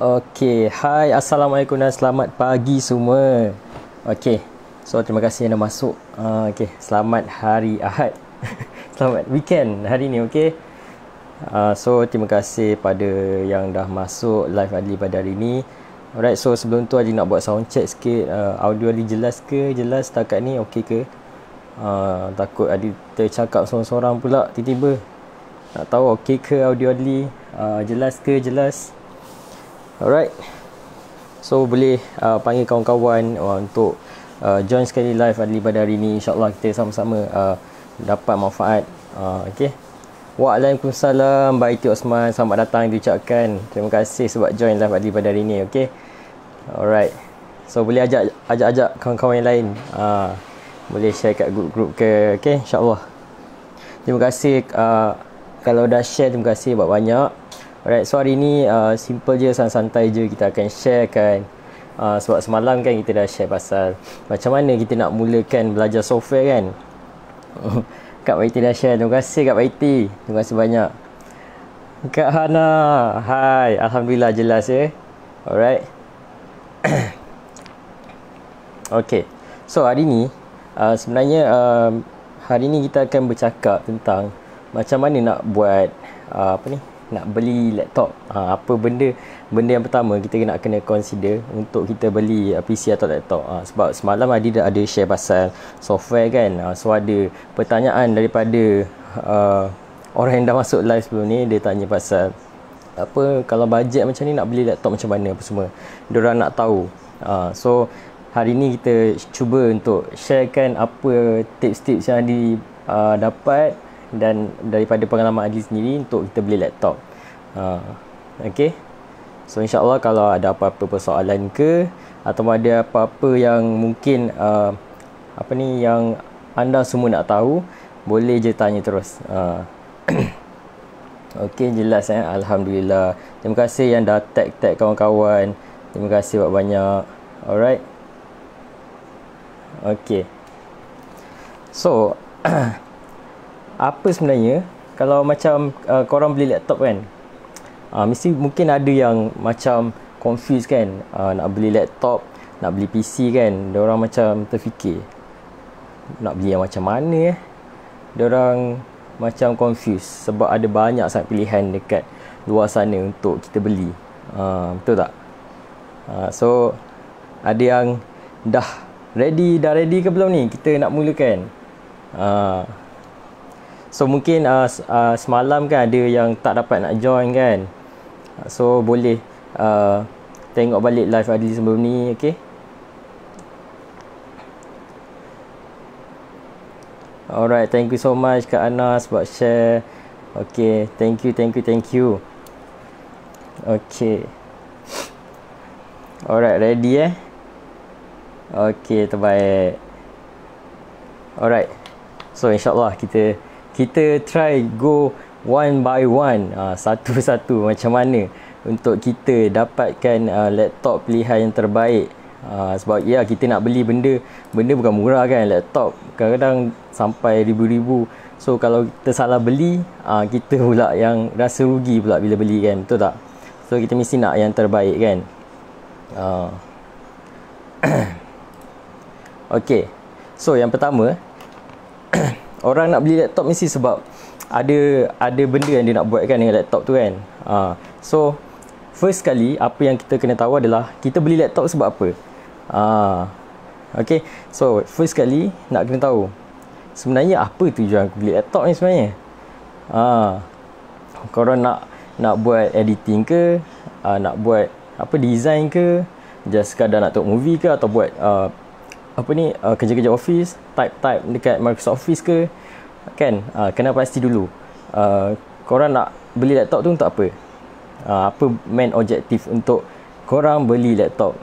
Okey, hai, Assalamualaikum dan selamat pagi semua. Okey, so terima kasih yang dah masuk. Okey, selamat hari Ahad. Selamat weekend hari ni, okey. So terima kasih pada yang dah masuk live Adli pada hari ni. Alright, so sebelum tu Adli nak buat sound check sikit. Audio Adli jelas ke? Jelas setakat ni okey ke? Takut Adli tercakap sorang-sorang pula tiba-tiba. Nak tahu okey ke audio Adli? Jelas ke? Jelas. Alright, so boleh panggil kawan-kawan untuk join sekali live Adli pada hari ni. InsyaAllah kita sama-sama dapat manfaat. Okay. Waalaikumsalam Baiti Osman, selamat datang diucapkan. Terima kasih sebab join live Adli pada hari ni. Okay. Alright, so boleh ajak kawan-kawan yang lain. Boleh share kat grup-grup ke. Okay, insyaAllah. Terima kasih kalau dah share, terima kasih banyak. Alright, so hari ni simple je, santai je kita akan share kan. Sebab semalam kan kita dah share pasal macam mana kita nak mulakan belajar software kan. Kak Baiti dah share, terima kasih Kak Baiti. Terima kasih banyak. Kak Hana, hai, Alhamdulillah jelas ya. Alright. Okay, so hari ni sebenarnya hari ni kita akan bercakap tentang macam mana nak buat nak beli laptop. Apa benda yang pertama kita nak kena consider untuk kita beli PC atau laptop. Sebab semalam dah ada share pasal software kan. So ada pertanyaan daripada orang yang dah masuk live sebelum ni. Dia tanya pasal apa, kalau bajet macam ni nak beli laptop macam mana apa semua. Diorang nak tahu. So hari ni kita cuba untuk sharekan apa tips-tips yang dapat dan daripada pengalaman Adli sendiri untuk kita beli laptop. Okay, so insyaAllah kalau ada apa-apa persoalan ke atau ada apa-apa yang mungkin yang anda semua nak tahu, boleh je tanya terus. Okay, jelas Alhamdulillah. Terima kasih yang dah tag kawan-kawan. Terima kasih banyak. Alright. Okay, so apa sebenarnya kalau macam korang beli laptop kan, mesti mungkin ada yang macam confused kan, nak beli laptop, nak beli PC kan. Diorang macam terfikir nak beli yang macam mana. Diorang macam confused sebab ada banyak sangat pilihan dekat luar sana untuk kita beli. Betul tak? So ada yang dah ready ke belum ni kita nak mulakan? So mungkin semalam kan ada yang tak dapat nak join kan. So boleh tengok balik live Adli sebelum ni. Okay. Alright, thank you so much Kak Anas buat share. Okay, thank you. Okay. Alright, ready Okay, terbaik. Alright, so insyaAllah kita try go one by one, satu-satu macam mana untuk kita dapatkan laptop pilihan yang terbaik. Sebab ya, kita nak beli benda bukan murah kan. Laptop kadang-kadang sampai ribu-ribu. So kalau kita salah beli, kita pula yang rasa rugi pula bila beli kan. Betul tak? So kita mesti nak yang terbaik kan. Okay, so yang pertama orang nak beli laptop mesti sebab ada benda yang dia nak buat kan dengan laptop tu kan. So first kali apa yang kita kena tahu adalah kita beli laptop sebab apa. Okay, so first kali nak kena tahu sebenarnya apa tujuan aku beli laptop ni sebenarnya. Korang nak buat editing ke, nak buat design ke, just sekadar nak tengok movie ke, atau buat kerja-kerja office, type dekat Microsoft Office ke kan. Kena pasti dulu korang nak beli laptop tu untuk apa. Apa main objektif untuk korang beli laptop.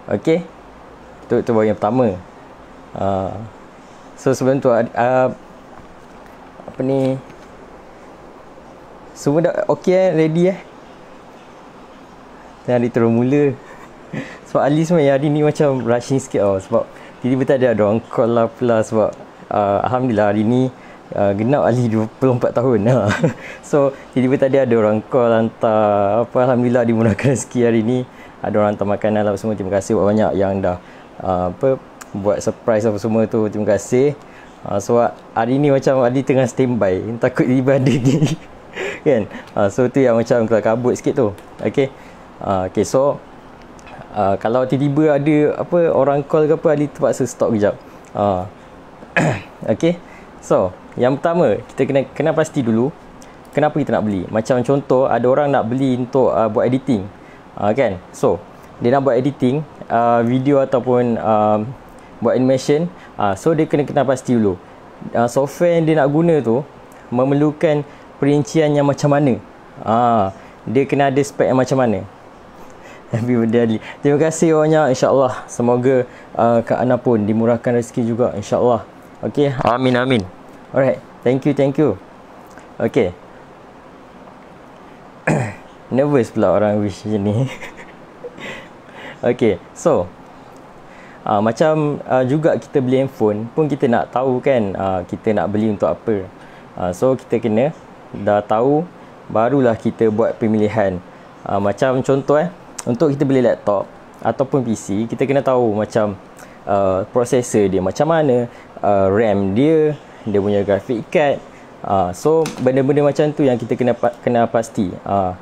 Okay, tu baru yang pertama. So sebelum tu semua dah okay ready dan hari terus mula. Sebab Ali sebenarnya hari ni macam rushing sikit sebab tiba-tiba tadi ada orang call lah pula. Sebab Alhamdulillah hari ni genap Ali 24 tahun. So tiba-tiba tadi ada orang call hantar apa, alhamdulillah dimurahkan rezeki hari ni. Ada orang hantar makanan lah semua. Terima kasih banyak yang dah apa buat surprise apa semua tu. Terima kasih. So hari ni macam Ali tengah standby, takut tiba ada ni. Kan? So tu yang macam kelar kabut sikit tu. Okey. Okey, so kalau tiba-tiba ada apa orang call ke apa, Ali terpaksa stop kejap. Okey. So, yang pertama kita kena pasti dulu kenapa kita nak beli. Macam contoh, ada orang nak beli untuk buat editing. Kan? So, dia nak buat editing video ataupun buat animation. So dia kena pasti dulu software yang dia nak guna tu memerlukan perincian yang macam mana. Dia kena ada spek yang macam mana. Happy birthday Ali. Terima kasih banyak, insya-Allah. Semoga Kak Ana pun dimurahkan rezeki juga, insya-Allah. Okey, amin amin. Alright, thank you. Okey. Nervous pula orang wish macam ni. Okey, so macam juga kita beli handphone pun kita nak tahu kan, kita nak beli untuk apa. So kita kena dah tahu, barulah kita buat pemilihan. Macam contoh untuk kita beli laptop ataupun PC, kita kena tahu macam processor dia macam mana, RAM dia punya graphic card. So benda-benda macam tu yang kita kena pasti.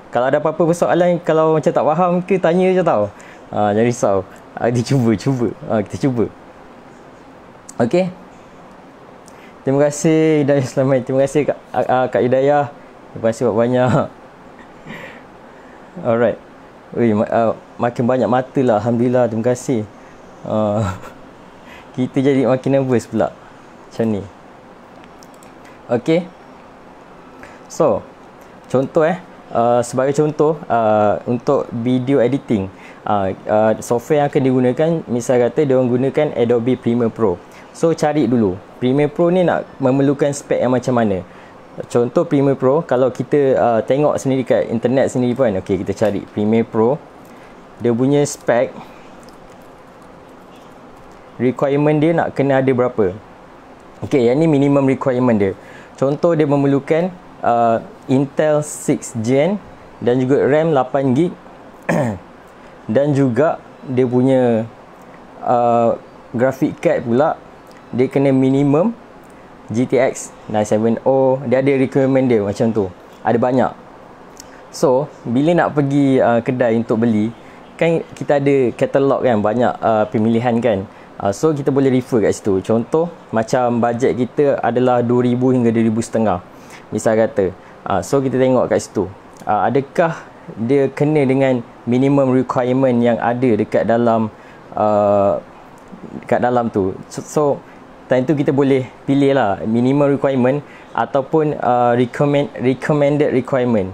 Kalau ada apa-apa persoalan, kalau macam tak faham ke, tanya je tau. Jangan risau. Cuba. Kita cuba. Okey. Terima kasih Hidayah Selamat. Terima kasih Kak Hidayah. Terima kasih banyak. Alright. Makin banyak mata lah, alhamdulillah. Terima kasih. Kita jadi makin nervous pula macam ni. Okey. So, contoh sebagai contoh untuk video editing, software yang akan digunakan, misal kata dia orang gunakan Adobe Premiere Pro. So cari dulu Premiere Pro ni nak memerlukan spek yang macam mana. Contoh Premiere Pro, kalau kita tengok sendiri kat internet sendiri pun, okey, kita cari Premiere Pro, dia punya spek requirement dia nak kena ada berapa. Okey, yang ni minimum requirement dia. Contoh dia memerlukan Intel 6 Gen dan juga RAM 8GB dan juga dia punya graphic card pula dia kena minimum GTX 970. Dia ada requirement dia macam tu. Ada banyak. So, bila nak pergi kedai untuk beli, kan kita ada katalog kan, banyak pemilihan kan. So, kita boleh refer kat situ. Contoh, macam bajet kita adalah 2,000 hingga 2,500. Misal kata. So, kita tengok kat situ. Adakah dia kena dengan minimum requirement yang ada dekat dalam tu. So time tu kita boleh pilih lah minimum requirement ataupun recommended requirement.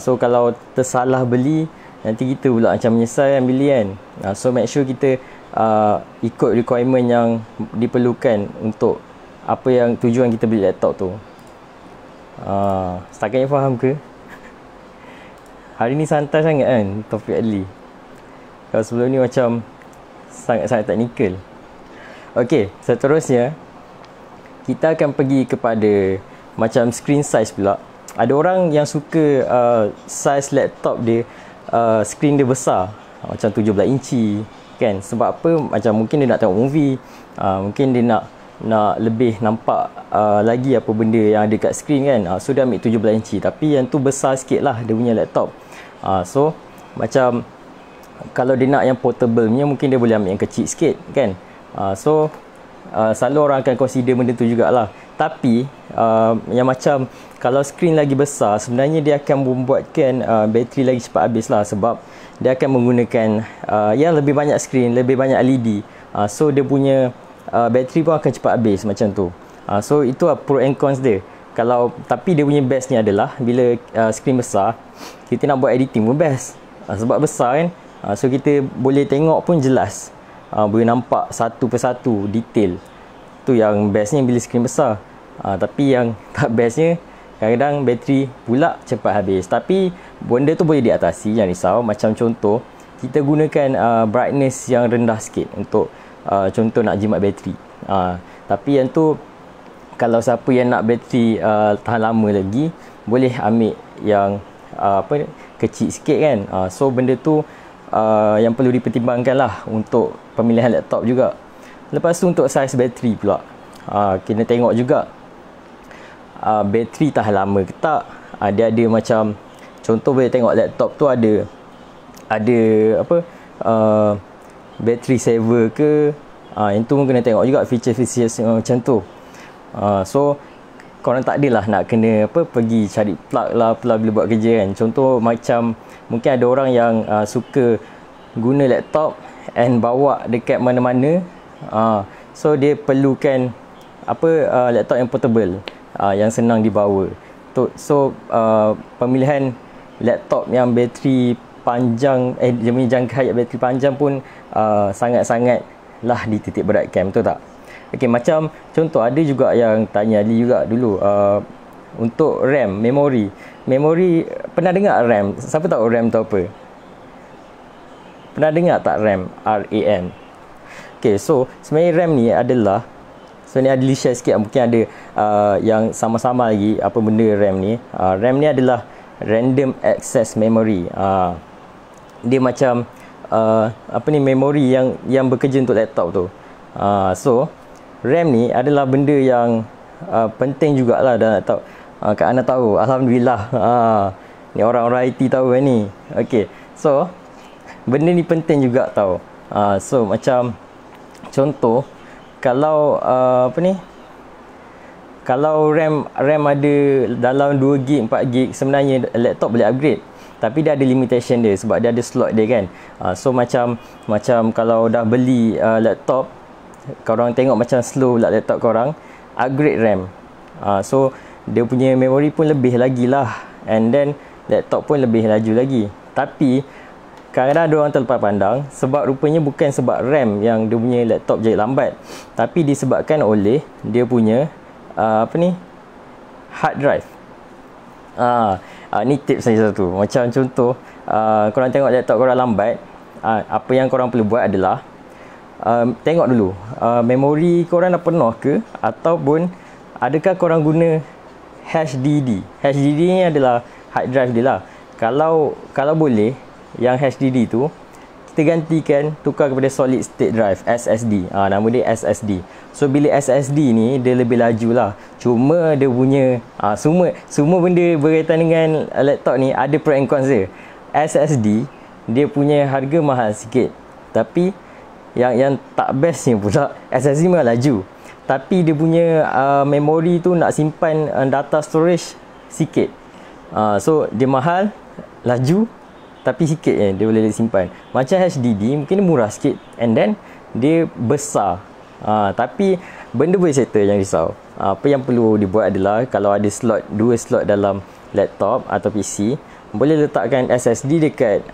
So kalau tersalah beli, nanti kita pula macam menyesal kan beli kan. So make sure kita ikut requirement yang diperlukan untuk apa yang tujuan kita beli laptop tu. Setakat ni faham ke? Hari ni santai sangat kan topik Ali. Kalau sebelum ni macam sangat-sangat teknikal. Okey, seterusnya kita akan pergi kepada macam screen size pula. Ada orang yang suka size laptop dia, screen dia besar, macam 17 inci kan. Sebab apa? Macam mungkin dia nak tengok movie, mungkin dia nak lebih nampak lagi apa benda yang ada kat screen kan. So dia ambil 17 inci, tapi yang tu besar sikit lah dia punya laptop. So macam kalau dia nak yang portable punya, mungkin dia boleh ambil yang kecil sikit kan. So selalu orang akan consider benda tu jugalah. Tapi yang macam kalau screen lagi besar, sebenarnya dia akan membuatkan bateri lagi cepat habis lah. Sebab dia akan menggunakan yang lebih banyak screen, lebih banyak LED. So dia punya bateri pun akan cepat habis macam tu. So itu pro and cons dia. Tapi dia punya best ni adalah bila screen besar, kita nak buat editing pun best. Sebab besar kan. So kita boleh tengok pun jelas, boleh nampak satu persatu detail. Tu yang bestnya bila screen besar. Tapi yang tak bestnya, kadang-kadang bateri pula cepat habis. Tapi benda tu boleh diatasi, jangan risau. Macam contoh, kita gunakan brightness yang rendah sikit untuk contoh nak jimat bateri. Tapi yang tu kalau siapa yang nak bateri tahan lama lagi, boleh ambil yang kecil sikit kan. So benda tu yang perlu dipertimbangkan lah untuk pemilihan laptop juga. Lepas tu untuk saiz bateri pula, kena tengok juga bateri tahan lama ke tak. Dia ada macam, contoh boleh tengok laptop tu ada battery saver ke. Yang tu pun kena tengok juga feature-feature macam tu. So korang tak adalah nak kena pergi cari plug lah apalah bila buat kerja kan. Contoh macam mungkin ada orang yang suka guna laptop and bawa dekat mana-mana. So dia perlukan laptop yang portable, yang senang dibawa. So pemilihan laptop yang bateri panjang, dia punya jangka hayat bateri panjang pun sangat-sangat lah dititik beratkan, betul tak? Okey, macam contoh ada juga yang tanya Ali juga dulu, untuk RAM, memori, pernah dengar RAM? Siapa tahu RAM tu apa? Pernah dengar tak RAM? RAM. Okey, so sebenarnya RAM ni adalah, sebenarnya ada share sikit, mungkin ada yang sama-sama lagi apa benda RAM ni. RAM ni adalah random access memory. Dia macam memori yang bekerja untuk laptop tu. So RAM ni adalah benda yang penting jugalah dalam laptop. Kak Ana tahu, alhamdulillah. Ni orang-orang IT tahu ni. Okey, so benda ni penting juga tau. So macam contoh, kalau kalau RAM ada dalam 2GB, 4GB, sebenarnya laptop boleh upgrade. Tapi dia ada limitation dia sebab dia ada slot dia kan. So macam kalau dah beli laptop, korang tengok macam slow pula laptop korang, upgrade RAM. So dia punya memori pun lebih lagi lah, and then laptop pun lebih laju lagi. Tapi kadang-kadang ada orang terlepas pandang, sebab rupanya bukan sebab RAM yang dia punya laptop jadi lambat, tapi disebabkan oleh dia punya hard drive. Ni tips saja satu. Macam contoh, korang tengok laptop korang lambat, apa yang korang perlu buat adalah tengok dulu memori korang dah penuh ke, ataupun adakah korang guna HDD. HDD ni adalah hard drive dia lah. Kalau boleh, yang HDD tu kita gantikan, tukar kepada solid state drive, SSD. Nama dia SSD. So bila SSD ni dia lebih laju lah. Cuma dia punya semua benda berkaitan dengan laptop ni ada pro and cons dia. SSD dia punya harga mahal sikit, tapi yang tak bestnya pula, SSD memang laju, tapi dia punya memori tu nak simpan data storage sikit. So dia mahal, laju, tapi sikit dia boleh simpan. Macam HDD mungkin dia murah sikit, and then dia besar, tapi benda boleh settle, jangan risau. Apa yang perlu dibuat adalah, kalau ada dua slot dalam laptop atau PC, boleh letakkan SSD dekat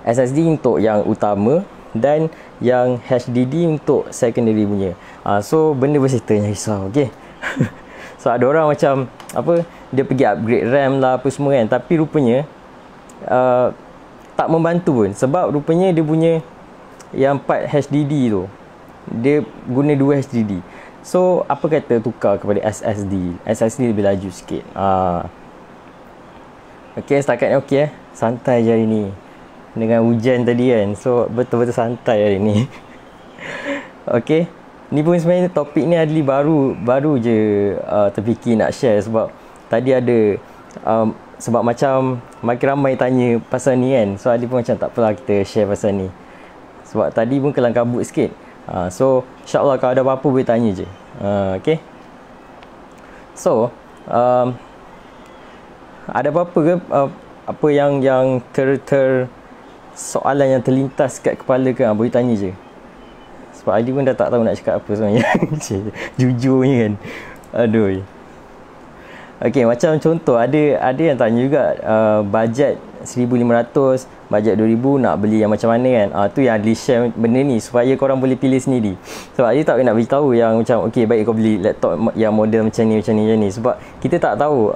SSD untuk yang utama, dan yang HDD untuk secondary punya. So benda boleh settle, jangan risau. Okay. So ada orang macam dia pergi upgrade RAM lah apa semua kan, tapi rupanya tak membantu pun, sebab rupanya dia punya yang part HDD tu, dia guna 2 HDD. So apa kata tukar kepada SSD lebih laju sikit. Okay, setakat ni okay santai je hari ni dengan hujan tadi kan. So betul-betul santai hari ni. Okay, ni pun sebenarnya topik ni Adli baru je terfikir nak share, sebab tadi ada sebab macam makin ramai tanya pasal ni kan. So Adli pun macam tak apalah kita share pasal ni, sebab tadi pun kelang kabut sikit. So insyaAllah kalau ada apa-apa boleh tanya je. Okay. So ada apa-apa ke apa yang soalan yang terlintas kat kepala ke, boleh tanya je. Sebab Adli pun dah tak tahu nak cakap apa sebenarnya. Jujurnya kan. Aduh. Okay, macam contoh ada yang tanya juga, bajet 1,500, bajet 2,000 nak beli yang macam mana kan. Tu yang Adli share benda ni supaya korang boleh pilih sendiri. Sebab Adli tak nak beritahu yang macam okay baik kau beli laptop yang model macam ni. Sebab kita tak tahu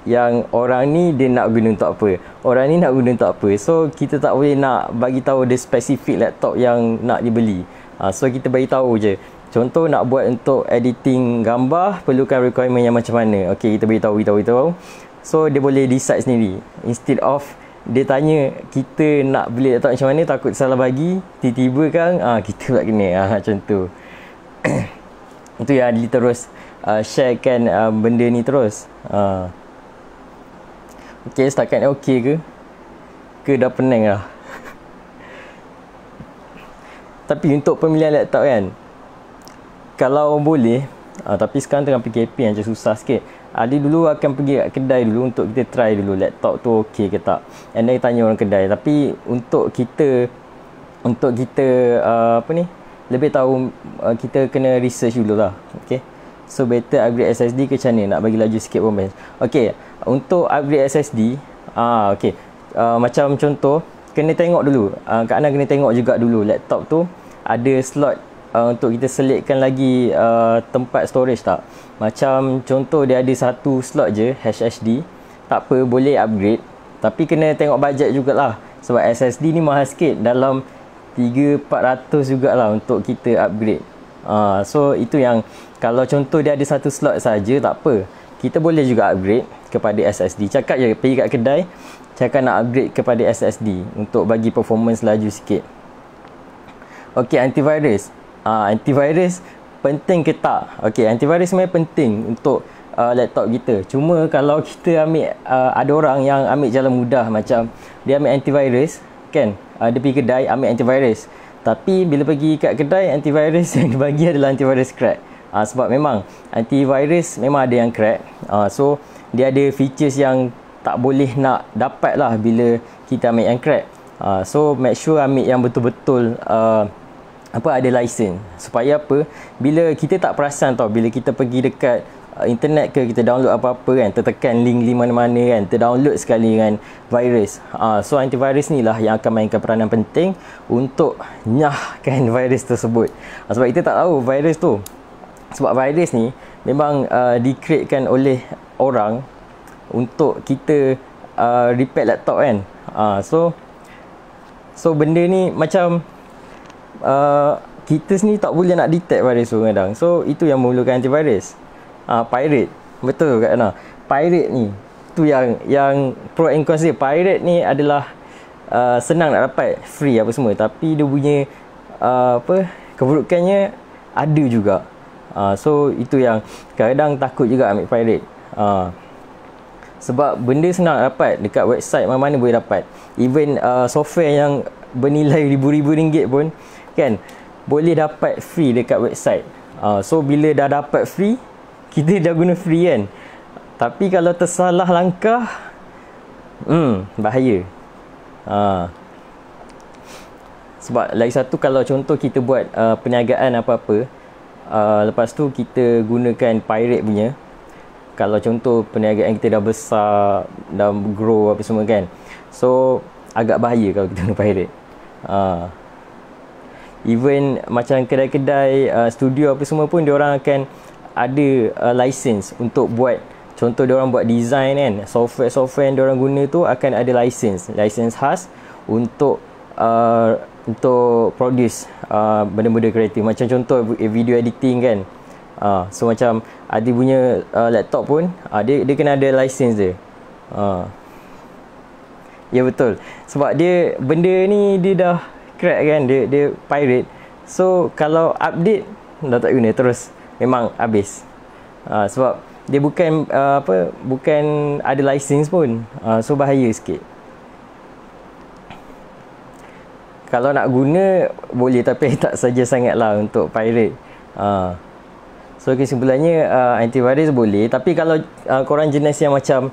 yang orang ni dia nak guna untuk apa, orang ni nak guna untuk apa. So kita tak boleh nak bagi tahu dia spesifik laptop yang nak dibeli. So kita bagi tahu je Contoh nak buat untuk editing gambar, perlukan requirement yang macam mana. Okey, kita beritahu. So dia boleh decide sendiri. Instead of dia tanya kita nak beli laptop macam mana, takut salah bagi, tiba-tiba kan kita pula kena. Macam tu. Itu yang Adli terus sharekan benda ni terus. Okey, setakat ni okey ke? Ke dah pening lah? Tapi untuk pemilihan laptop kan, kalau boleh, tapi sekarang tengah PKP macam susah sikit. Adli dulu akan pergi kat kedai dulu untuk kita try dulu laptop tu okey ke tak. And then tanya orang kedai. Tapi untuk kita lebih tahu, kita kena research dulu lah. Okay. So better upgrade SSD ke macam mana? Nak bagi laju sikit pun best. Okay, untuk upgrade SSD, okay, macam contoh, kena tengok dulu, Kak Ana kena tengok juga dulu laptop tu ada slot untuk kita selitkan lagi tempat storage tak. Macam contoh dia ada satu slot je HHD, tak apa, boleh upgrade. Tapi kena tengok bajet jugalah, sebab SSD ni mahal sikit, dalam 300-400 jugalah untuk kita upgrade. So itu yang, kalau contoh dia ada satu slot saja, tak apa, kita boleh juga upgrade kepada SSD. Cakap je, pergi kat kedai, cakap nak upgrade kepada SSD untuk bagi performance laju sikit. Okey, antivirus. Antivirus penting ke tak? Okey, antivirus sebenarnya penting untuk laptop kita. Cuma kalau kita ambil, ada orang yang ambil jalan mudah, macam dia ambil antivirus kan, dia pergi kedai ambil antivirus, tapi bila pergi kat kedai, antivirus yang dibagi adalah antivirus crack. Sebab memang antivirus memang ada yang crack. So dia ada features yang tak boleh nak dapat lah bila kita ambil yang crack. So make sure ambil yang betul-betul ada license. Supaya apa, bila kita tak perasan tau, bila kita pergi dekat internet ke, kita download apa-apa kan, tertekan link mana-mana kan, terdownload sekali dengan virus. So antivirus ni lah yang akan mainkan peranan penting untuk nyahkan virus tersebut. Sebab kita tak tahu virus tu, sebab virus ni memang di-createkan oleh orang untuk kita repair laptop kan. So benda ni macam kita sendiri tak boleh nak detect virus tu kadang. So itu yang memerlukan antivirus. Pirate, betul Kak Ana. Pirate ni tu yang pro and cons dia. Pirate ni adalah senang nak dapat, free apa semua, tapi dia punya keburukannya ada juga. So itu yang kadang takut juga ambil pirate. Sebab benda senang nak dapat dekat website, mana-mana boleh dapat. Even software yang bernilai ribu-ribu ringgit pun kan, boleh dapat free dekat website. So bila dah dapat free, kita dah guna free kan. Tapi kalau tersalah langkah, bahaya. Sebab lagi satu, kalau contoh kita buat perniagaan apa-apa, lepas tu kita gunakan pirate punya, kalau contoh perniagaan kita dah besar, dah grow apa semua kan, so agak bahaya kalau kita guna pirate. Even macam kedai-kedai, studio apa semua pun, diorang akan ada license untuk buat. Contoh diorang buat design kan, software yang diorang guna tu akan ada license khas untuk produce benda-benda kreatif. Macam contoh video editing kan. So macam Adi punya laptop pun dia kena ada license dia. Ya betul. Sebab dia, benda ni dia dah crack kan, dia pirate. So kalau update dah tak guna, terus memang habis. Sebab dia bukan bukan ada license pun. So bahaya sikit. Kalau nak guna boleh, tapi tak saja sangatlah untuk pirate. So kesimpulannya, antivirus boleh, tapi kalau korang jenis yang macam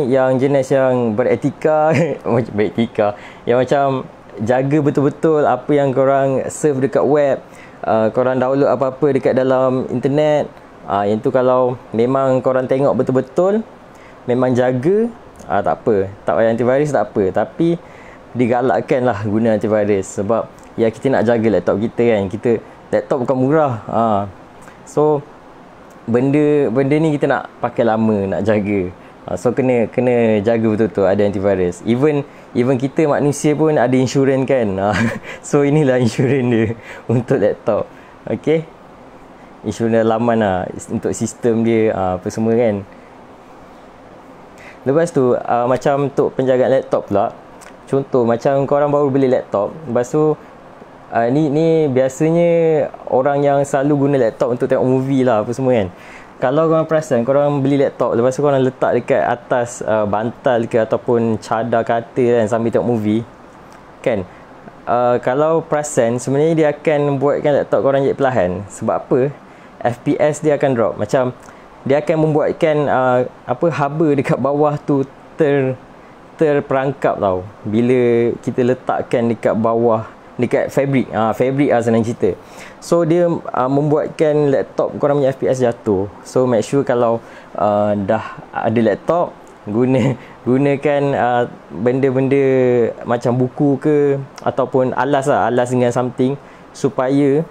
yang jenis yang beretika yang macam jaga betul-betul apa yang korang serve dekat web, korang download apa-apa dekat dalam internet, yang tu kalau memang korang tengok betul-betul, memang jaga, tak apa, tak payah antivirus, tak apa. Tapi digalakkan lah guna antivirus, sebab ya kita nak jaga laptop kita kan. Laptop bukan murah. So benda ni kita nak pakai lama, nak jaga. So kena jaga betul-betul, ada antivirus. Even kita manusia pun ada insurans kan. So inilah insurans dia untuk laptop. Okay, insurans laman lah untuk sistem dia, apa semua kan. Lepas tu macam untuk penjagaan laptop pula, contoh macam korang baru beli laptop, lepas tu ni biasanya orang yang selalu guna laptop untuk tengok movie lah apa semua kan. Kalau korang perasan, korang beli laptop, lepas tu korang letak dekat atas bantal ke ataupun cadar katil kan sambil tengok movie kan. Kalau perasan, sebenarnya dia akan buatkan laptop korang jadi perlahan. Sebab apa? FPS dia akan drop. Macam dia akan membuatkan haba dekat bawah tu terperangkap tau, bila kita letakkan dekat bawah, dekat fabric lah senang cerita. So dia membuatkan laptop korang punya FPS jatuh. So make sure kalau dah ada laptop, gunakan benda-benda macam buku ke ataupun alas dengan something, supaya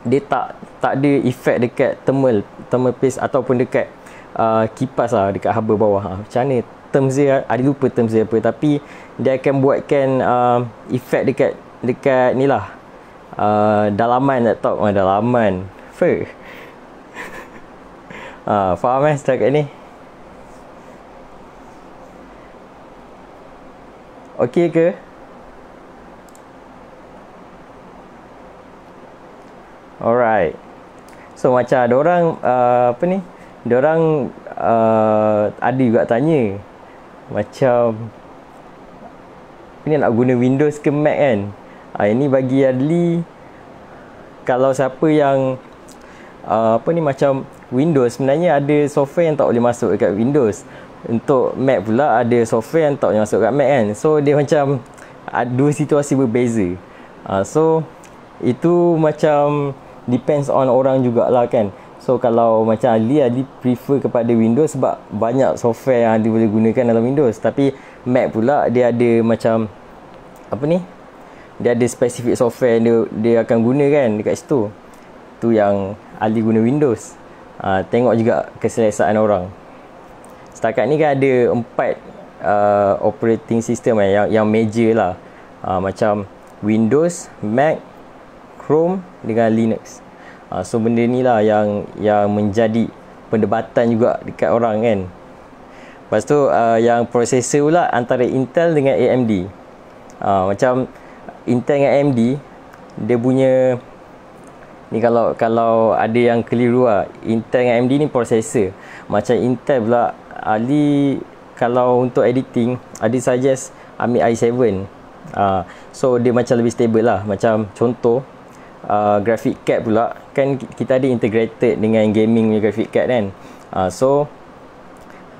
dia tak ada efek dekat thermal paste ataupun dekat kipas lah, dekat haba bawah. Macam mana terms dia, ada lupa terms dia apa, tapi dia akan buatkan efek dekat ni lah, dalaman laptop, dalaman faham setakat ni? Okey ke? Alright. So macam ada orang ada juga tanya macam ni nak guna Windows ke Mac kan. Ini bagi Adli, kalau siapa yang macam Windows, sebenarnya ada software yang tak boleh masuk dekat Windows. Untuk Mac pula ada software yang tak boleh masuk kat Mac kan. So dia macam dua situasi berbeza. So itu macam depends on orang jugalah kan. So kalau macam Ali prefer kepada Windows sebab banyak software yang dia boleh gunakan dalam Windows. Tapi Mac pula dia ada macam dia ada spesifik software yang dia akan guna kan dekat situ. Tu yang Ali guna Windows. Tengok juga keselesaan orang. Setakat ni kan ada 4 operating system yang major lah. Macam Windows, Mac, Chrome dengan Linux. So benda ni lah yang menjadi perdebatan juga dekat orang kan. Lepas tu yang processor pula antara Intel dengan AMD. Macam Intel dengan AMD, dia punya ni, kalau ada yang keliru lah, Intel dengan AMD ni processor. Macam Intel pula, Ali kalau untuk editing, Ali suggest ambil i7. So dia macam lebih stable lah. Macam contoh graphic card pula, kan kita ada integrated dengan gaming punya graphic card kan. So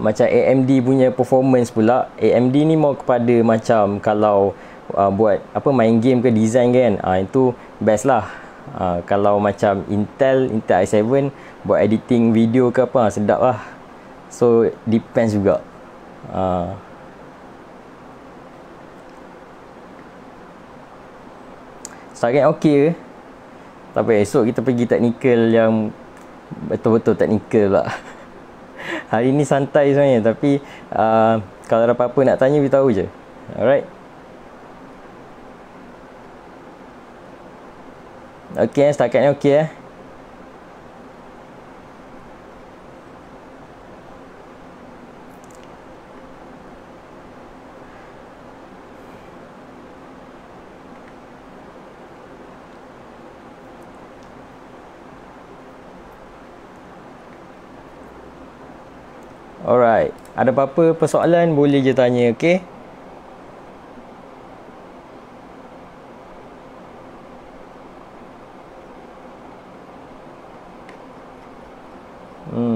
macam AMD punya performance pula, AMD ni mau kepada macam kalau buat main game ke design kan, itu best lah. Kalau macam Intel i7 buat editing video ke apa, sedap lah. So depends juga. Sekarang okey ke? Tak apa, esok kita pergi teknikal yang betul-betul teknikal pula. Hari ni santai sebenarnya, tapi kalau ada apa-apa nak tanya, beritahu je. Alright. Okey, setakat ni okey . Alright, ada apa-apa persoalan boleh je tanya, okey?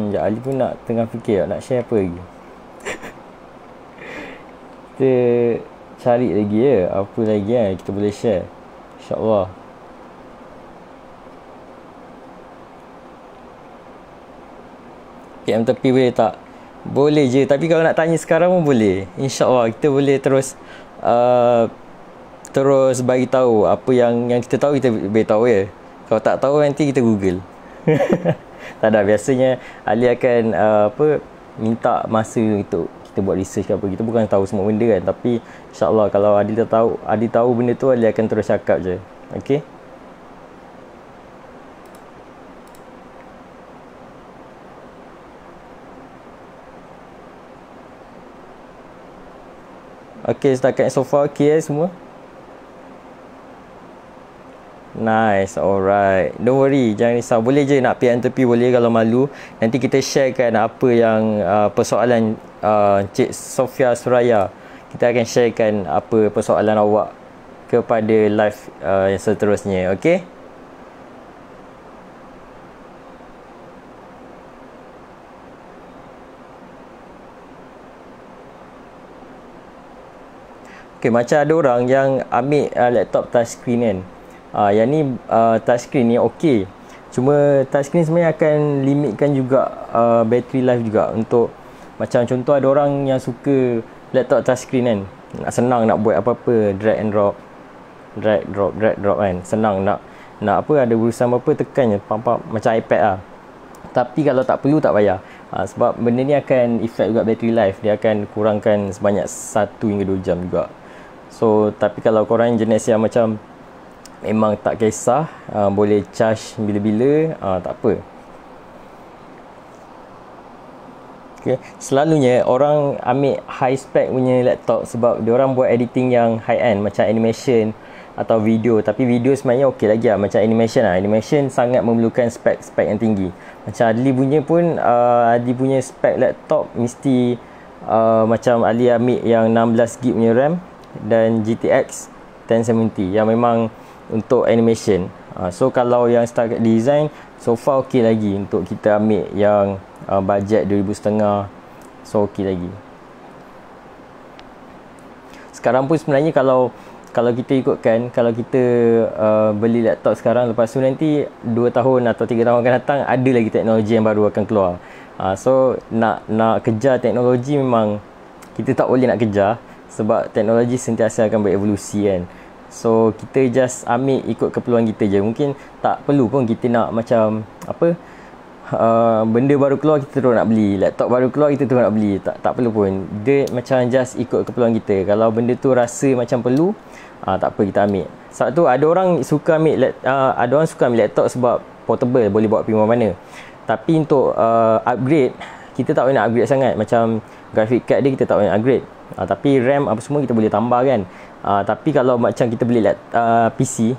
Sekejap, Ali pun tengah fikir nak share apa lagi. Kita cari lagi apa lagi kita boleh share, InsyaAllah. PM tepi boleh tak? Boleh je, tapi kalau nak tanya sekarang pun boleh. InsyaAllah kita boleh terus bagi tahu apa yang kita tahu, kita beritahu ya. Kalau tak tahu nanti kita Google. Tak ada, biasanya Ali akan minta masa untuk kita buat research ke apa. Kita bukan tahu semua benda kan, tapi InsyaAllah kalau Adi tahu benda tu, Ali akan terus cakap je. Okey. Okay, setakat so far okay semua. Nice, alright. Don't worry, jangan risau. Boleh je nak PM tepi, boleh kalau malu. Nanti kita sharekan apa yang persoalan Cik Sofia Suraya. Kita akan sharekan apa persoalan awak kepada live yang seterusnya, okay? Okay, macam ada orang yang ambil laptop touchscreen kan. Yang ni touchscreen ni okey. Cuma touchscreen sebenarnya akan limitkan juga battery life juga. Untuk macam contoh ada orang yang suka laptop touchscreen kan. Senang nak buat apa-apa, drag and drop. Drag drop kan. Senang nak apa, ada urusan apa tekan je, pam macam iPad lah. Tapi kalau tak perlu tak payah. Sebab benda ni akan effect juga battery life. Dia akan kurangkan sebanyak 1 hingga 2 jam juga. So tapi kalau korang jenis yang macam memang tak kisah, boleh charge bila-bila, tak apa. Okay. Selalunya orang ambil high spec punya laptop sebab dia orang buat editing yang high end, macam animation atau video. Tapi video sebenarnya okey lagi lah. Macam animation lah, animation sangat memerlukan spek yang tinggi. Macam Adli punya pun, Adli punya spek laptop mesti macam Adli ambil yang 16GB punya RAM dan GTX 1070 yang memang untuk animation. So kalau yang setakat design, so far okey lagi untuk kita ambil yang bajet 2,500. So okey lagi. Sekarang pun sebenarnya kalau kita ikutkan, kalau kita beli laptop sekarang, lepas tu nanti 2 tahun atau 3 tahun akan datang, ada lagi teknologi yang baru akan keluar. So nak kejar teknologi memang kita tak boleh nak kejar, sebab teknologi sentiasa akan berevolusi kan. So kita just ambil ikut keperluan kita je. Mungkin tak perlu pun kita nak macam apa, benda baru keluar kita terus nak beli, laptop baru keluar kita terus nak beli. Tak perlu pun. Dia macam just ikut keperluan kita. Kalau benda tu rasa macam perlu, tak apa kita ambil. Sebab tu ada orang suka ambil laptop sebab portable, boleh bawa pergi mana-mana. Tapi untuk upgrade, kita tak boleh nak upgrade sangat. Macam graphic card dia kita tak boleh nak upgrade. Tapi RAM apa semua kita boleh tambah kan. Tapi kalau macam kita beli PC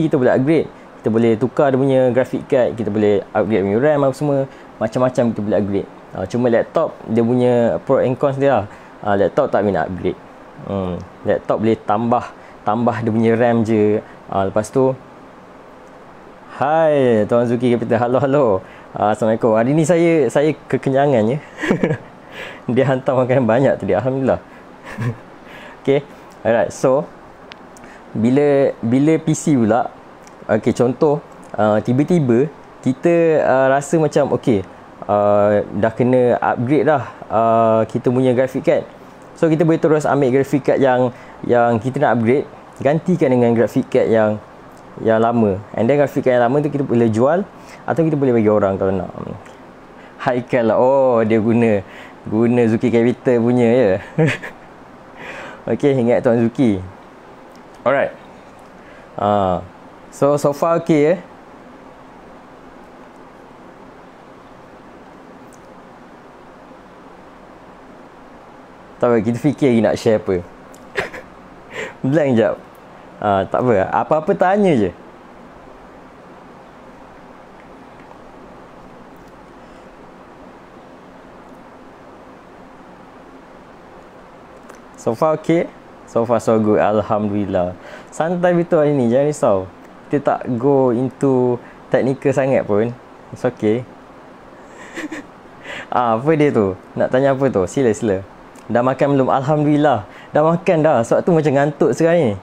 kita boleh upgrade. Kita boleh tukar dia punya graphic card, kita boleh upgrade punya RAM apa semua. Macam-macam kita boleh upgrade. Cuma laptop dia punya pro and cons dia lah. Laptop tak boleh nak upgrade. Laptop boleh tambah dia punya RAM je. Lepas tu, hai Tuan Zuki Capital, halo. Assalamualaikum. Hari ni saya kekenyangan ya. Dia hantar makanan banyak tadi, alhamdulillah. Okay, alright. So bila PC pula, okay, contoh tiba-tiba kita rasa macam okay, dah kena upgrade dah kita punya graphic card. So kita boleh terus ambil graphic card yang kita nak upgrade, gantikan dengan graphic card yang lama. And then graphic card yang lama tu kita boleh jual atau kita boleh bagi orang kalau nak. Haikal lah. Oh, dia guna Zuki Capital punya ya. Okay, ingat Tuan Zuki. Alright. So far okay ya. Tak apa, kita fikir lagi nak share apa. Blank jap. Tak apa, apa-apa tanya je. So far okay. So far so good, alhamdulillah. Santai betul hari ni, jangan risau. Kita tak go into technical sangat pun. It's okay. Apa dia tu? Nak tanya apa tu? Sila. Dah makan belum? Alhamdulillah. Dah makan dah. Sebab tu macam ngantuk sekarang ni.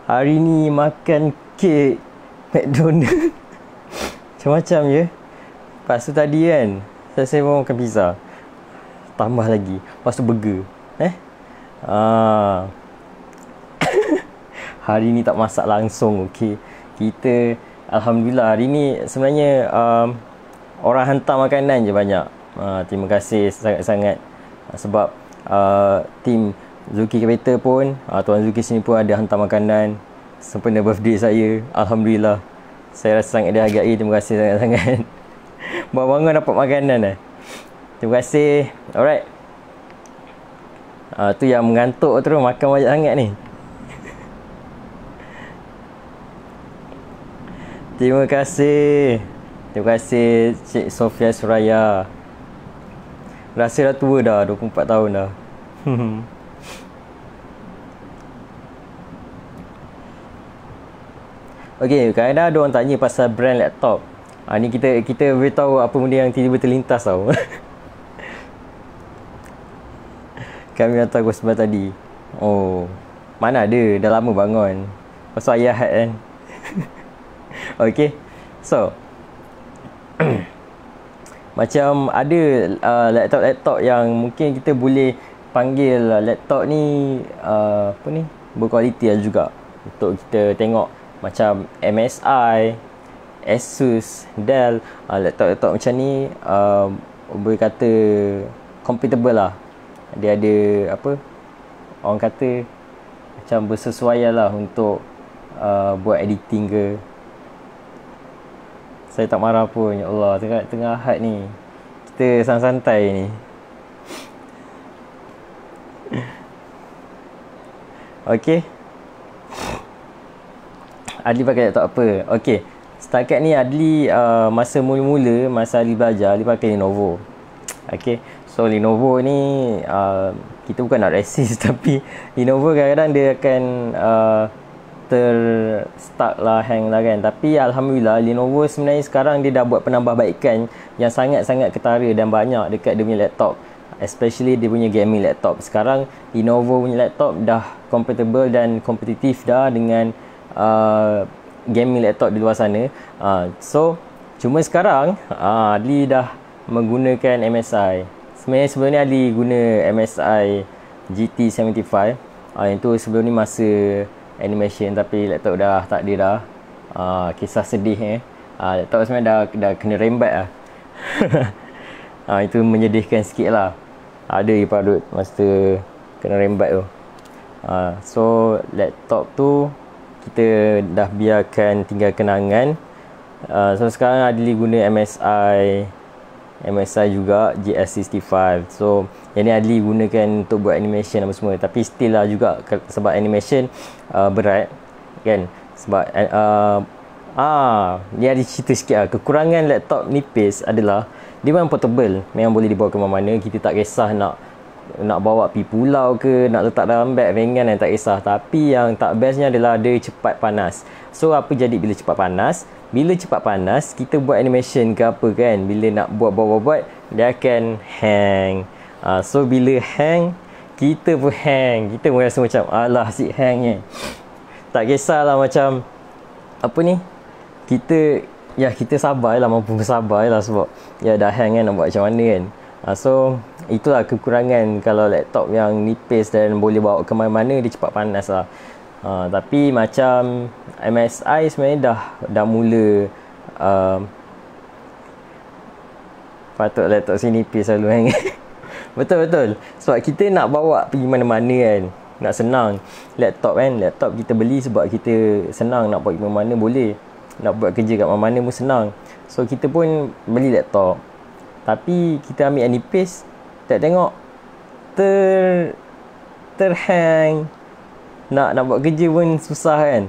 Hari ni makan kek McDonald. Macam-macam je. Lepas tu tadi kan, saya pun makan pizza. Tambah lagi. Lepas tu burger. Hari ni tak masak langsung. Okay, kita alhamdulillah hari ni sebenarnya orang hantar makanan je banyak. Terima kasih sangat-sangat. Sebab tim Zuki Capital pun, Tuan Zuki sini pun ada hantar makanan sempena birthday saya. Alhamdulillah, saya rasa sangat dihargai. Terima kasih sangat-sangat. Bangun dapat makanan. Terima kasih. Alright. Tu yang mengantuk terus makan banyak sangat ni. Terima kasih. Terima kasih Cik Sofia Suraya. Rasa dah tua dah, 24 tahun dah. Okay, kadang-kadang ada orang tanya pasal brand laptop. Ni kita beritahu apa benda yang tiba-tiba terlintas tau. Kami hantar gosbah tadi. Oh, mana ada, dah lama bangun. Pasal ayah had kan. Okay, so macam ada laptop-laptop yang mungkin kita boleh panggil laptop ni apa ni, berkualiti lah juga. Untuk kita tengok macam MSI, Asus, Dell, laptop-laptop macam ni boleh kata compatible lah. Dia ada apa, orang kata macam bersesuaian lah untuk buat editing ke. Saya tak marah pun, ya Allah, tengah Ahad ni kita santai-santai ni. Okay, Adli pakai laptop apa? Okay, setakat ni Adli masa mula-mula, masa Adli belajar, Adli pakai Lenovo. Okay, so Lenovo ni kita bukan nak resist tapi Lenovo kadang-kadang dia akan terstuck lah, hang lah kan. Tapi Alhamdulillah Lenovo sebenarnya sekarang dia dah buat penambahbaikan yang sangat-sangat ketara dan banyak dekat dia punya laptop, especially dia punya gaming laptop. Sekarang Lenovo punya laptop dah compatible dan kompetitif dah dengan gaming laptop di luar sana. So cuma sekarang Adli dah menggunakan MSI. Sebenarnya sebelum ni Adli guna MSI GT75. Itu sebelum ni masa animation, tapi laptop dah tak ada dah. Kisah sedih laptop sebenarnya dah kena rembat lah. Itu menyedihkan sikit lah. Ada iparut masa kena rembat tu. So laptop tu kita dah biarkan tinggal kenangan. So sekarang Adli guna MSI juga GS65. So yang ni Adli gunakan untuk buat animation apa semua. Tapi still lah juga sebab animation berat kan. Sebab ni ada cerita sikit lah. Kekurangan laptop nipis adalah dia memang portable, memang boleh dibawa ke mana-mana. Kita tak kisah nak bawa pergi pulau ke, nak letak dalam beg ringan dan tak kisah. Tapi yang tak bestnya adalah dia cepat panas. So apa jadi bila cepat panas? Bila cepat panas, kita buat animation ke apa kan, bila nak buat dia akan hang. So bila hang, kita pun hang. Kita pun rasa macam alah asyik hang ni. Tak kisahlah macam apa ni, kita sabarlah, mampu bersabarlah sebab ya dah hang kan, nak buat macam mana kan. So itulah kekurangan kalau laptop yang nipis dan boleh bawa ke mana-mana, dia cepat panas lah. Tapi macam MSI sebenarnya dah mula patut laptop sini nipis selalu hang. Betul. Sebab kita nak bawa pergi mana-mana kan, nak senang. Laptop kita beli sebab kita senang nak buat pergi mana-mana boleh. Nak buat kerja kat mana-mana pun senang. So kita pun beli laptop. Tapi kita ambil yang nipis, tak tengok terhang. Nak buat kerja pun susah kan.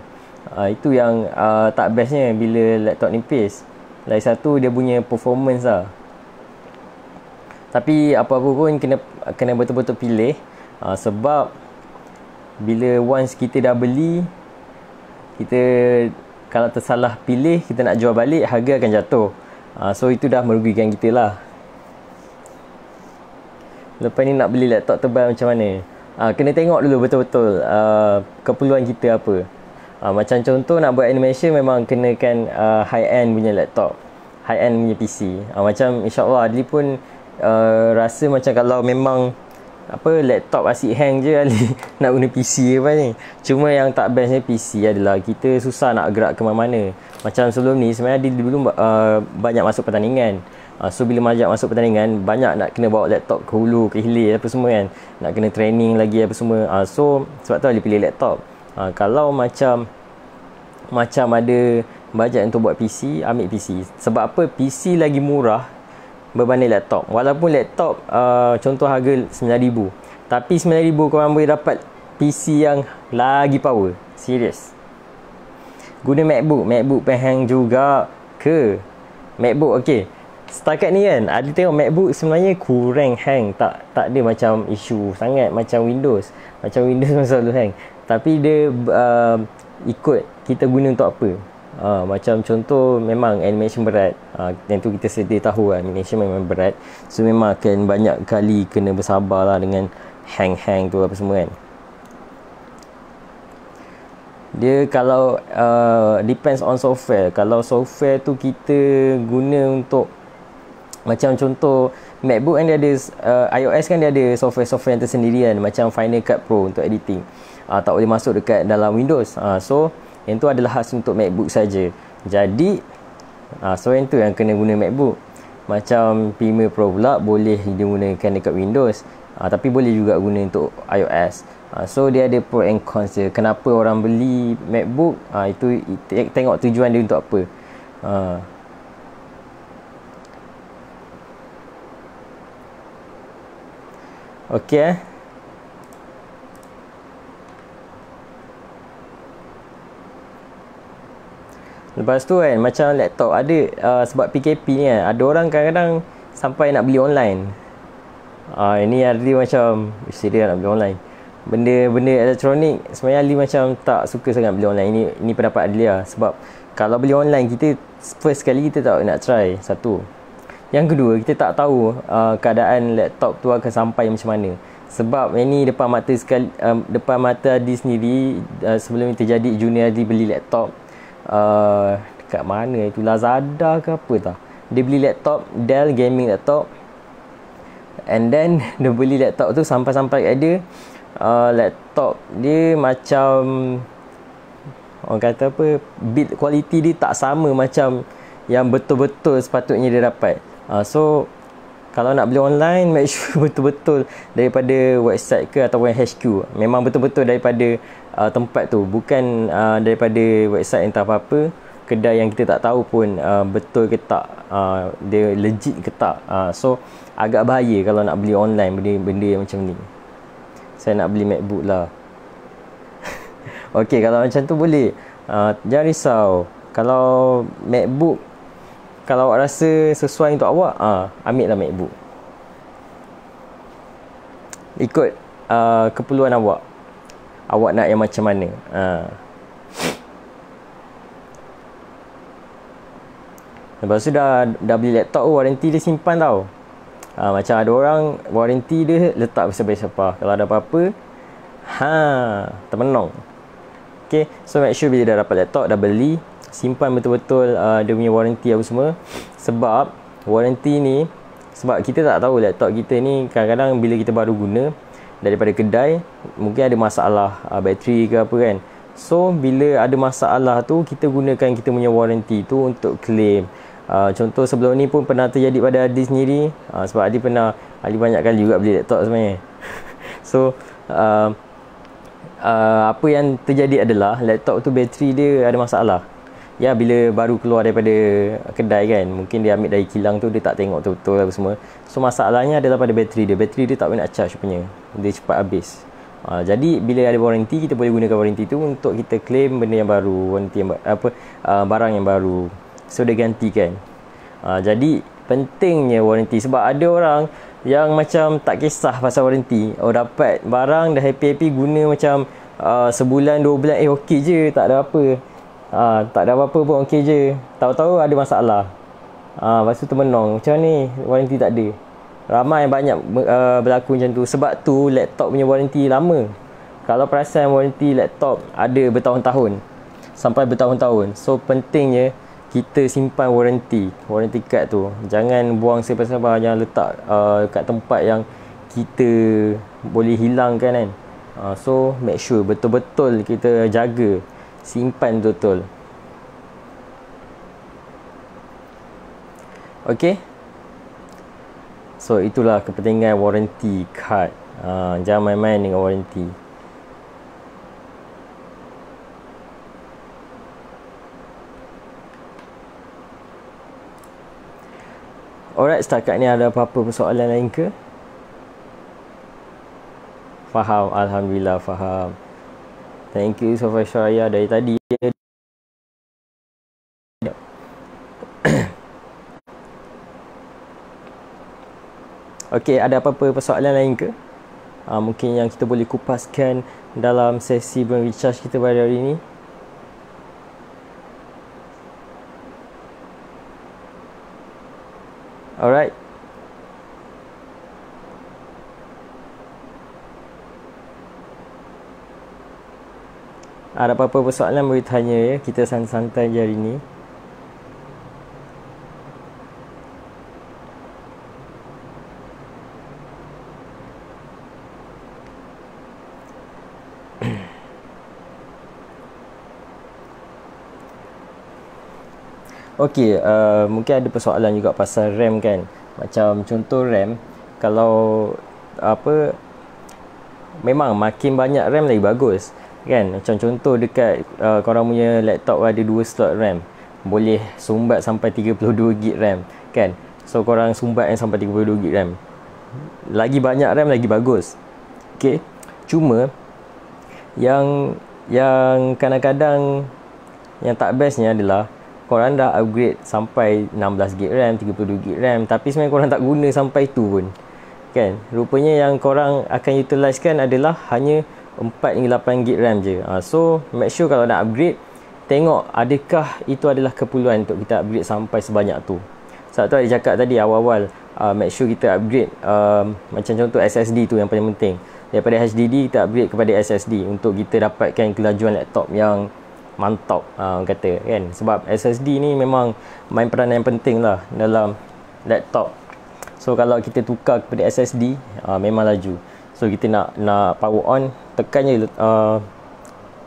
Itu yang tak bestnya bila laptop nipis. Lagi satu dia punya performance lah. Tapi apa-apa pun kena betul-betul pilih. Sebab bila once kita dah beli, kita kalau tersalah pilih, kita nak jual balik, harga akan jatuh. So itu dah merugikan kita lah. Lepas ni nak beli laptop tebal macam mana? Kena tengok dulu betul-betul keperluan kita apa. Macam contoh nak buat animation memang kenakan high-end punya laptop, high-end punya PC. Macam insyaAllah Adli pun rasa macam kalau memang laptop asyik hang je Adli nak guna PC apa ni. Cuma yang tak bestnya PC adalah kita susah nak gerak ke mana-mana. Macam sebelum ni sebenarnya Adli dulu banyak masuk pertandingan. So bila masuk pertandingan, banyak nak kena bawa laptop ke hulu, ke hilir apa semua kan. Nak kena training lagi apa semua. So sebab tu Adli pilih laptop. Kalau macam ada bajet untuk buat PC, ambil PC. Sebab apa? PC lagi murah berbanding laptop. Walaupun laptop contoh harga RM9,000, Tapi 9,000 korang boleh dapat PC yang lagi power. Serius. Guna MacBook pun hang juga ke? MacBook okey. Setakat ni kan, ada tengok MacBook sebenarnya kurang hang. Tak ada macam isu sangat macam Windows. Macam Windows pun selalu hang. Tapi dia ikut kita guna untuk apa. Macam contoh memang animation berat. Yang tu kita sedia tahu lah, animation memang berat. So memang akan banyak kali kena bersabar lah dengan hang-hang tu apa semua kan. Dia kalau depends on software. Kalau software tu kita guna untuk macam contoh MacBook kan dia ada iOS kan dia ada software-software yang tersendiri kan, macam Final Cut Pro untuk editing. Tak boleh masuk dekat dalam Windows. So yang tu adalah khas untuk MacBook saja. Jadi so yang tu yang kena guna MacBook. Macam Premiere Pro pula boleh digunakan dekat Windows, tapi boleh juga guna untuk iOS. So dia ada pro and cons dia. Kenapa orang beli MacBook, itu tengok tujuan dia untuk apa. Okey. Lepas tu kan macam laptop ada sebab PKP ni kan, ada orang kadang-kadang sampai nak beli online. Ini Ali macam serius nak beli online. Benda-benda elektronik sebenarnya Ali macam tak suka sangat beli online. Ini pendapat Ali lah. Sebab kalau beli online kita first kali kita tak nak try. Satu. Yang kedua, kita tak tahu keadaan laptop tu akan sampai macam mana. Sebab ini depan mata sekali, depan mata Adi sendiri, sebelum ini terjadi junior Adi beli laptop dekat mana itu, Lazada ke apa tau. Dia beli laptop Dell gaming laptop, and then dia beli laptop tu sampai-sampai kat dia, laptop dia macam orang kata apa, build quality dia tak sama macam yang betul-betul sepatutnya dia dapat. So kalau nak beli online, make sure betul-betul daripada website ke ataupun HQ. Memang betul-betul daripada tempat tu, bukan daripada website entah apa-apa, kedai yang kita tak tahu pun betul ke tak, dia legit ke tak. So agak bahaya kalau nak beli online benda-benda yang macam ni. Saya nak beli MacBook lah. Okey, kalau macam tu boleh. Jangan risau. Kalau MacBook, kalau awak rasa sesuai untuk awak, ambil lah MacBook. Ikut keperluan awak. Awak nak yang macam mana. Lepas tu dah beli laptop, warranty dia simpan tau. Macam ada orang warranty dia letak besar-besar. Kalau ada apa-apa, termenung. Okay, so make sure bila dah dapat laptop, dah beli, simpan betul-betul dia punya warranty apa semua. Sebab warranty ni, sebab kita tak tahu laptop kita ni kadang-kadang bila kita baru guna daripada kedai, mungkin ada masalah bateri ke apa kan. So bila ada masalah tu, kita gunakan kita punya warranty tu untuk claim. Contoh sebelum ni pun pernah terjadi pada Adi sendiri, sebab Adi banyak kali juga beli laptop sebenarnya. So apa yang terjadi adalah laptop tu bateri dia ada masalah. Ya, bila baru keluar daripada kedai kan, mungkin dia ambil dari kilang tu, dia tak tengok betul-betul apa semua. So masalahnya adalah pada bateri dia. Bateri dia tak boleh nak charge punya, dia cepat habis. Jadi bila ada warranty, kita boleh gunakan warranty tu untuk kita claim benda yang baru, warranty yang barang yang baru. So dia gantikan. Jadi pentingnya warranty. Sebab ada orang yang macam tak kisah pasal warranty. Dapat barang dah happy-happy guna macam sebulan 2 bulan, okey je, tak ada apa. Tak ada apa-apa pun, okey je. Tahu-tahu ada masalah. Lepas tu termenung. Macam ni warranty tak ada. Ramai banyak berlaku macam tu. Sebab tu laptop punya warranty lama. Kalau perasan warranty laptop ada bertahun-tahun, sampai bertahun-tahun. So pentingnya kita simpan warranty card tu. Jangan buang sabar-sabar, jangan letak kat tempat yang kita boleh hilangkan kan. So make sure betul-betul kita jaga, simpan betul-betul. Okay, so itulah kepentingan warranty card. Jangan main-main dengan warranty. Alright, setakat ni ada apa-apa persoalan lain ke? Faham, alhamdulillah faham. Thank you Sofa Syaraya dari tadi. Okey, ada apa-apa persoalan lain ke? Mungkin yang kita boleh kupaskan dalam sesi burn recharge kita pada hari ini. Alright. Ada apa-apa persoalan boleh tanya ya. Kita santai-santai je hari ni. Okey, mungkin ada persoalan juga pasal RAM kan. Macam contoh RAM, kalau apa, memang makin banyak RAM lagi bagus kan. Macam contoh dekat korang punya laptop ada 2 slot RAM, boleh sumbat sampai 32GB RAM kan. So korang sumbat yang sampai 32GB RAM, lagi banyak RAM lagi bagus. Okey, cuma yang kadang-kadang yang tak bestnya adalah korang dah upgrade sampai 16GB RAM, 32GB RAM, tapi sebenarnya korang tak guna sampai tu pun kan. Rupanya yang korang akan utilize kan adalah hanya 4 hingga 8GB RAM je. So make sure kalau nak upgrade, tengok adakah itu adalah keperluan untuk kita upgrade sampai sebanyak tu. Sebab tu ada cakap tadi awal-awal, make sure kita upgrade, macam contoh SSD tu yang paling penting. Daripada HDD kita upgrade kepada SSD untuk kita dapatkan kelajuan laptop yang mantap, kata kan. Sebab SSD ni memang main peranan yang penting lah dalam laptop. So kalau kita tukar kepada SSD, memang laju. So kita nak power on, tekan je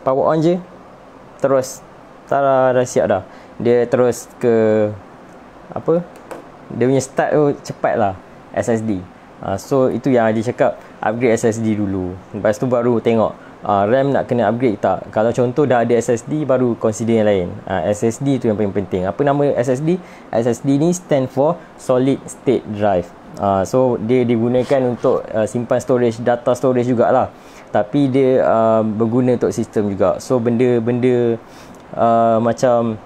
power on je, terus dah siap dah. Dia terus ke apa, dia punya start tu cepat lah SSD. So itu yang dia cakap, upgrade SSD dulu, lepas tu baru tengok RAM nak kena upgrade tak. Kalau contoh dah ada SSD, baru consider yang lain. SSD tu yang paling penting. Apa nama SSD? SSD ni stand for Solid State Drive. So dia digunakan untuk simpan storage, data storage jugalah, tapi dia berguna untuk sistem juga. So benda-benda macam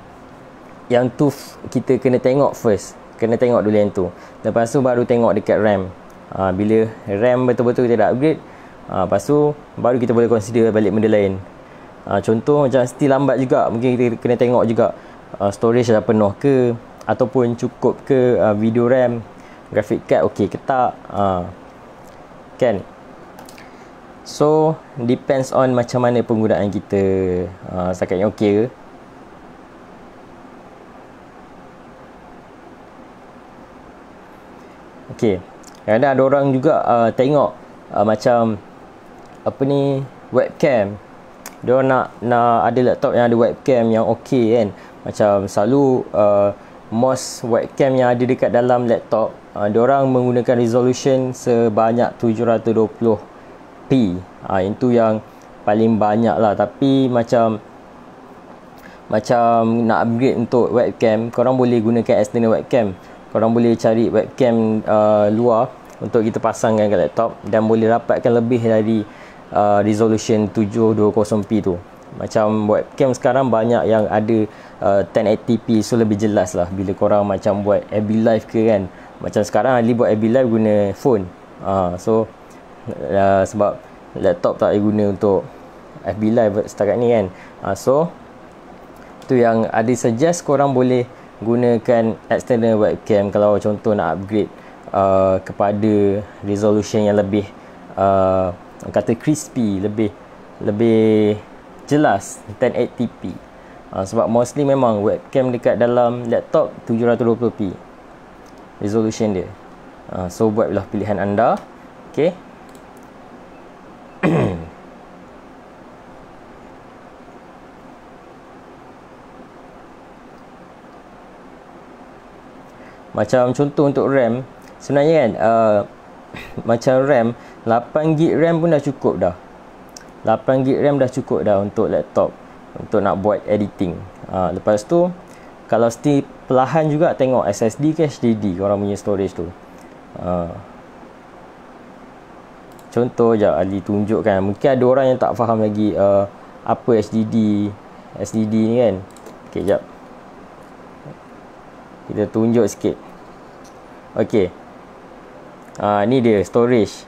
yang tu kita kena tengok first. Kena tengok dulu yang tu, lepas tu baru tengok dekat RAM. Bila RAM betul-betul kita dah upgrade, lepas tu baru kita boleh consider balik benda lain. Contoh macam still lambat juga, mungkin kita kena tengok juga storage dah penuh ke, ataupun cukup ke video RAM, graphic card okey ke tak, kan. So depends on macam mana penggunaan kita, setakat ni okey ke. Okey, kadang ada orang juga tengok macam apa ni, webcam. Dia nak ada laptop yang ada webcam yang okey kan. Macam selalu most webcam yang ada dekat dalam laptop, diorang menggunakan resolution sebanyak 720p. Itu yang paling banyak lah. Tapi macam nak upgrade untuk webcam, korang boleh gunakan external webcam. Korang boleh cari webcam luar untuk kita pasangkan ke laptop, dan boleh dapatkan lebih dari resolution 720p tu. Macam webcam sekarang banyak yang ada 1080p, so lebih jelas lah bila korang macam buat FB Live ke kan. Macam sekarang Ali buat FB Live guna phone, so sebab laptop tak boleh guna untuk FB Live setakat ni kan. So tu yang ada suggest korang boleh gunakan external webcam kalau contoh nak upgrade kepada resolution yang lebih kata crispy, lebih jelas 1080p. Sebab mostly memang webcam dekat dalam laptop 720p resolution dia. So buatlah pilihan anda. Okay. Macam contoh untuk RAM, sebenarnya kan macam RAM 8GB RAM pun dah cukup dah. 8GB RAM dah cukup dah untuk laptop, untuk nak buat editing. Lepas tu kalau still perlahan juga, tengok SSD ke HDD korang punya storage tu. contoh je Ali tunjukkan. Mungkin ada orang yang tak faham lagi apa SSD ni kan. Okey, jap. Kita tunjuk sikit. Okey. Ni dia storage.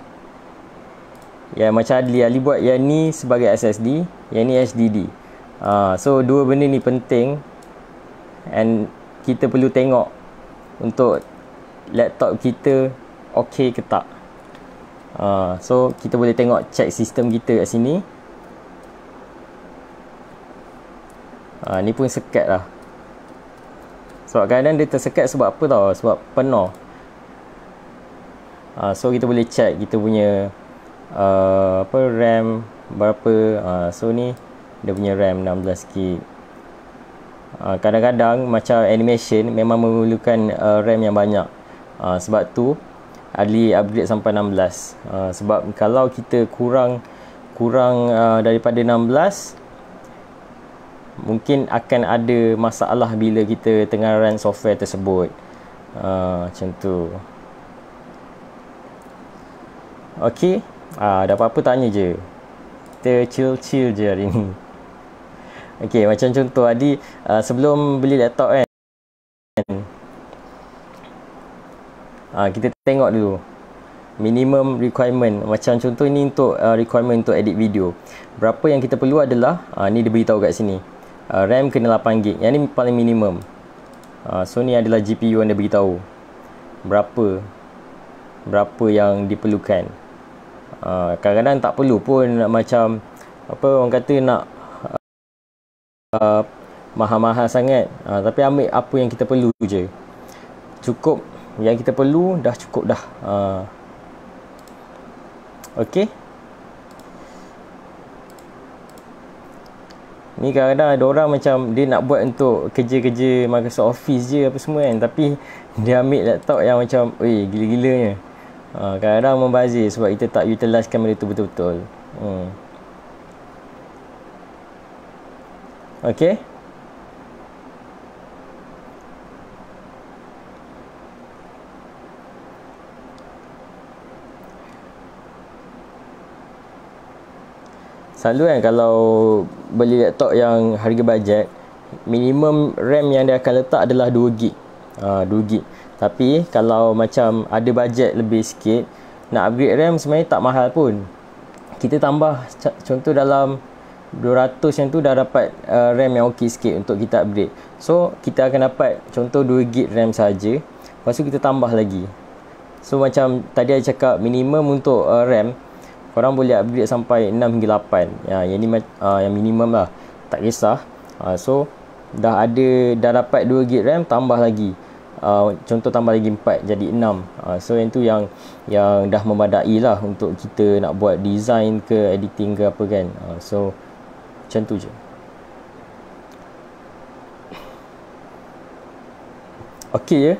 Yang macam Ali buat yang ni sebagai SSD, yang ni HDD. So dua benda ni penting and kita perlu tengok untuk laptop kita okey ke tak. So kita boleh tengok check sistem kita kat sini. Ni pun sekat lah. Sebab kadang dia tersekat sebab apa tau? Sebab penuh. So kita boleh check kita punya RAM berapa. So ni dia punya RAM 16GB. Kadang-kadang macam animation memang memerlukan RAM yang banyak. Sebab tu Ali upgrade sampai 16. Sebab kalau kita kurang daripada 16, mungkin akan ada masalah bila kita tengah run software tersebut. Macam tu. Okey. Ada apa-apa tanya je. Kita chill je hari ni. Okey, macam contoh Adi sebelum beli laptop kan, kita tengok dulu minimum requirement. Macam contoh ni untuk requirement untuk edit video. Berapa yang kita perlu adalah ni dia beritahu kat sini. RAM kena 8GB. Yang ni paling minimum. So ni adalah GPU yang dia beritahu berapa yang diperlukan. Kadang-kadang tak perlu pun macam apa orang kata nak mahal-mahal sangat. Tapi ambil apa yang kita perlu je. Cukup yang kita perlu dah cukup dah. Okey. Ni kadang-kadang ada orang macam dia nak buat untuk kerja-kerja Microsoft Office je apa semua kan, tapi dia ambil laptop yang macam gila-gilanya. Kadang-kadang membazir sebab kita tak utilisekan benda tu betul-betul. Okey. Selalu kan kalau beli laptop yang harga bajet, minimum RAM yang dia akan letak adalah 2GB. 2GB. Tapi kalau macam ada bajet lebih sikit, nak upgrade RAM sebenarnya tak mahal pun. Kita tambah contoh dalam 200 yang tu dah dapat RAM yang okey sikit untuk kita upgrade. So kita akan dapat contoh 2GB RAM saja. Lepas tu kita tambah lagi. So macam tadi saya cakap minimum untuk RAM korang boleh upgrade sampai 6 hingga 8. Yang ni yang minimum lah. Tak kisah. So dah dapat 2GB RAM, tambah lagi. Contoh tambah lagi 4 jadi 6. So yang tu yang dah memadai lah untuk kita nak buat design ke editing ke apa kan. So macam tu je. Okey je.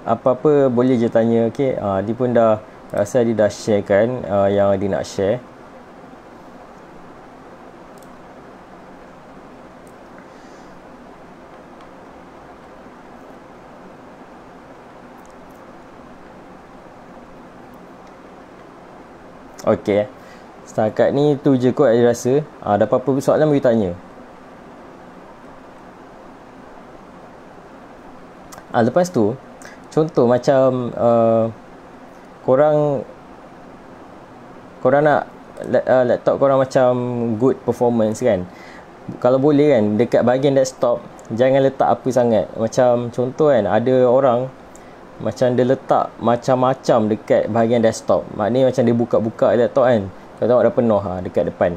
Apa-apa boleh je tanya. Okey, dia pun dah rasa dia dah share kan yang dia nak share. Okey. Setakat ni tu je kot saya rasa. Ada apa-apa soalan boleh tanya. Lepas tu contoh macam korang nak laptop korang macam good performance kan. Kalau boleh kan dekat bahagian desktop jangan letak apa sangat. Macam contoh kan ada orang macam dia letak macam-macam dekat bahagian desktop. Maknanya macam dia buka-buka laptop kan, kau tengok dah penuh dekat depan.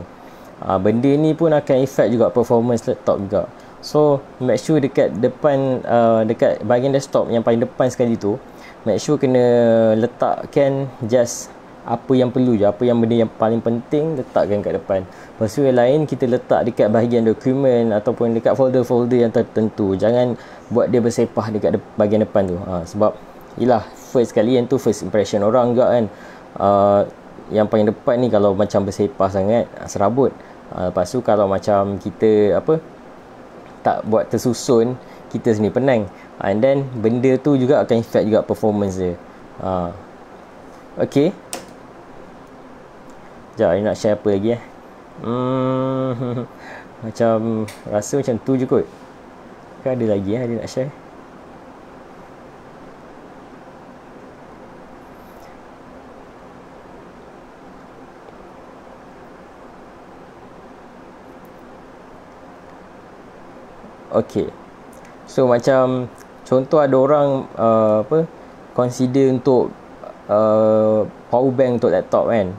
Benda ni pun akan effect juga performance laptop juga. So make sure dekat depan dekat bahagian desktop yang paling depan sekali tu, make sure kena letakkan just apa yang perlu je, apa yang benda yang paling penting letakkan kat depan. Lepas tu yang lain kita letak dekat bahagian dokumen ataupun dekat folder-folder yang tertentu. Jangan buat dia bersepah dekat bahagian depan tu. Sebab yelah first kali yang tu first impression orang juga kan. Yang paling depan ni kalau macam bersepah sangat serabut. Lepas tu kalau macam kita tak buat tersusun, kita sendiri penang. And then benda tu juga akan affect juga performance dia. Okay. Sekejap, I nak share apa lagi macam rasa macam tu je kot. Kan ada lagi dia nak share. Okay. So macam contoh ada orang consider untuk power bank untuk laptop kan.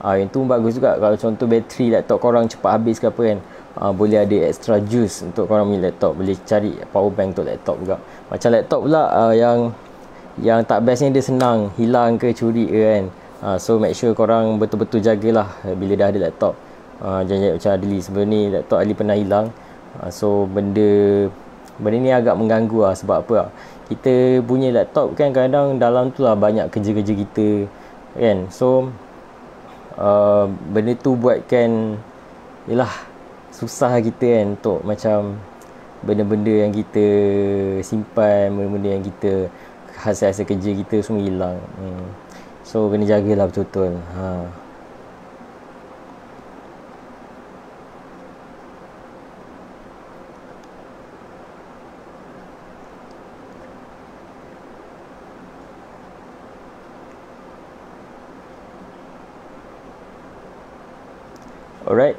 Yang tu bagus juga. Kalau contoh bateri laptop korang cepat habis ke apa kan, boleh ada extra juice untuk korang punya laptop. Boleh cari power bank untuk laptop juga. Macam laptop pula yang tak bestnya dia senang hilang ke curi ke kan. So make sure korang betul-betul jagalah bila dah ada laptop. Jangan macam Adli sebelum ni laptop Ali pernah hilang. So benda ni agak mengganggu sebab apa kita punya laptop kan kadang dalam tu lah banyak kerja-kerja kita kan. So benda tu buatkan yelah susah kita kan untuk macam benda-benda yang kita simpan, benda-benda yang kita hasil-hasil kerja kita semua hilang. So kena jagalah betul-betul. Alright.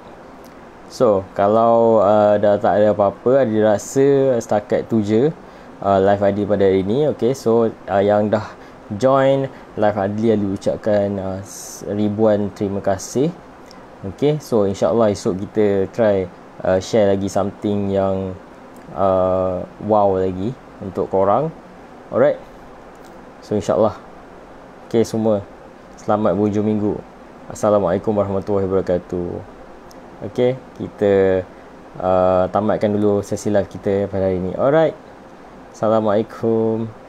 So kalau dah tak ada apa-apa, Adi rasa setakat tu je live Adi pada hari ni. Okay, so yang dah join live Adi ucapkan ribuan terima kasih. Okay, so insyaAllah esok kita try share lagi something yang wow lagi untuk korang. Alright, so insyaAllah. Okay semua, selamat berhujung minggu. Assalamualaikum warahmatullahi wabarakatuh. Okay, kita tamatkan dulu sesi live kita pada hari ini. Alright, Assalamualaikum.